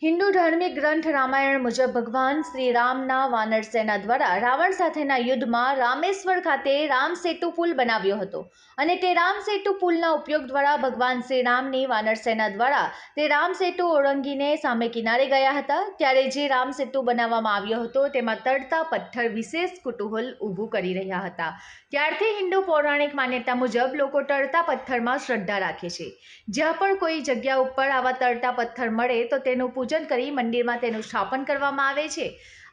હિન્દુ ધાર્મિક ગ્રંથ રામાયણ મુજબ ભગવાન શ્રી રામના વાનર સેના દ્વારા રાવણ સાથેના યુદ્ધમાં રામેશ્વર ખાતે રામ સેતુ પુલ બનાવ્યો હતો અને તે રામ સેતુ પુલના ઉપયોગ દ્વારા ભગવાન શ્રી રામની વાનર સેના દ્વારા તે રામ સેતુ ઓળંગીને સામે કિનારે ગયા હતા। ત્યારે જે રામ સેતુ બનાવવામાં આવ્યો હતો તેમાં તરતા પથ્થર વિશેષ કુતૂહલ ઊભું કરી રહ્યા હતા। ત્યારથી હિન્દુ પૌરાણિક માન્યતા મુજબ લોકો તરતા પથ્થરમાં શ્રદ્ધા રાખે છે। જ્યાં પણ કોઈ જગ્યા ઉપર આવા તરતા પથ્થર મળે તો તેનું પૂજન કરી મંદિરમાં તેનું સ્થાપન કરવામાં આવે છે।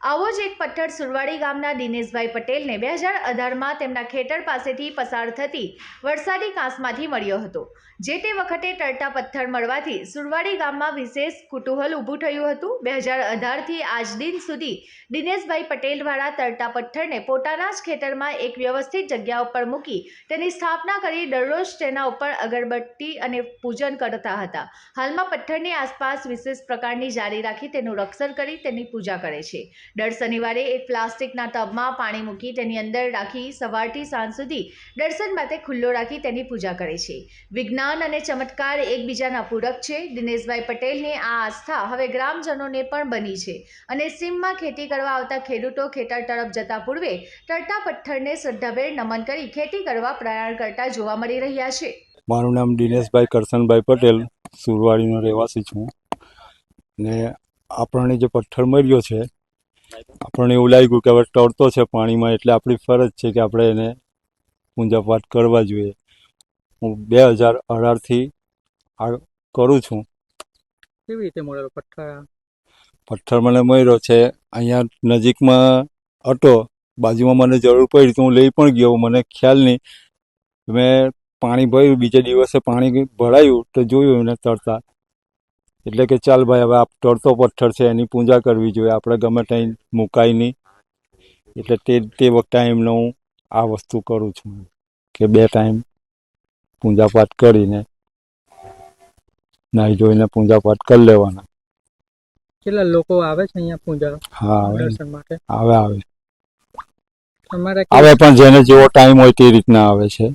આવો જ એક પથ્થર સુરવાડી ગામના દિનેશભાઈ પટેલને 2018માં તેમના ખેતર પાસેથી પસાર થતી વરસાદી કાંસમાંથી મળ્યો હતો। જે તે વખતે તરતા પથ્થર મળવાથી સુરવાડી ગામમાં વિશેષ કુતૂહલ ઊભું થયું હતું। 2018થી આજ દિન સુધી દિનેશભાઈ પટેલ દ્વારા તરતા પથ્થરને પોતાના જ ખેતરમાં એક વ્યવસ્થિત જગ્યા ઉપર મૂકી તેની સ્થાપના કરી દરરોજ તેના ઉપર અગરબત્તી અને પૂજન કરતા હતા। હાલમાં પથ્થરની આસપાસ વિશેષ પ્રકારની જાળી રાખી તેનું રક્ષણ કરી તેની પૂજા કરે છે। દર શનિવારે એક પ્લાસ્ટિકના ટબમાં પાણી મૂકી તેની અંદર રાખી સવારથી સાંજ સુધી દર્શન માટે ખુલ્લો રાખી તેની પૂજા કરે છે। વિજ્ઞાન અને ચમત્કાર એકબીજાના પૂરક છે। દિનેશભાઈ પટેલની આ આસ્થા હવે ગ્રામજનોને પણ બની છે અને સીમમાં ખેતી કરવા આવતા ખેડૂતો ખેતર તરફ જતા પૂર્વે તરતા પથ્થરને શ્રદ્ધાભેર નમન કરી ખેતી કરવા પ્રયાણ કરતા જોવા મળી રહ્યા છે। મારું નામ દિનેશભાઈ કરશનભાઈ પટેલ, સુરવાડીનો રહેવાસી છું ને આપણને જે પથ્થર મળ્યો છે આપણને એવું લાગ્યું કે હવે તરતો છે પાણીમાં એટલે આપણી ફરજ છે કે આપણે એને પૂજાપાઠ કરવા જોઈએ। હું 2018થી આ કરું છું। કેવી રીતે મળેલો પથ્થર? પથ્થર મને મળ્યો છે અહીંયા નજીકમાં હતો, બાજુમાં મને જરૂર પડી તો હું લઈ પણ ગયો, મને ખ્યાલ નહીં। મેં પાણી ભર્યું, બીજે દિવસે પાણી ભરાયું તો જોયું એને તરતા, એટલે કે ચાલ ભાઈ હવે આ તરતો પથ્થર છે એની પૂજા કરવી જોઈએ, આપણે ગમે ત્યાં મુકાય નહીં। એટલે તે ટાઈમનો હું આ વસ્તુ કરું છું કે 2 ટાઈમ પૂજાપાઠ કરીને નાહી ધોઈને પૂજાપાઠ કરી લેવાના। કેટલા લોકો આવે છે અહીંયા પૂજા હા દર્શન માટે? આવે તમારે આવે પણ જેને જેવો ટાઈમ હોય તે રીતના આવે છે।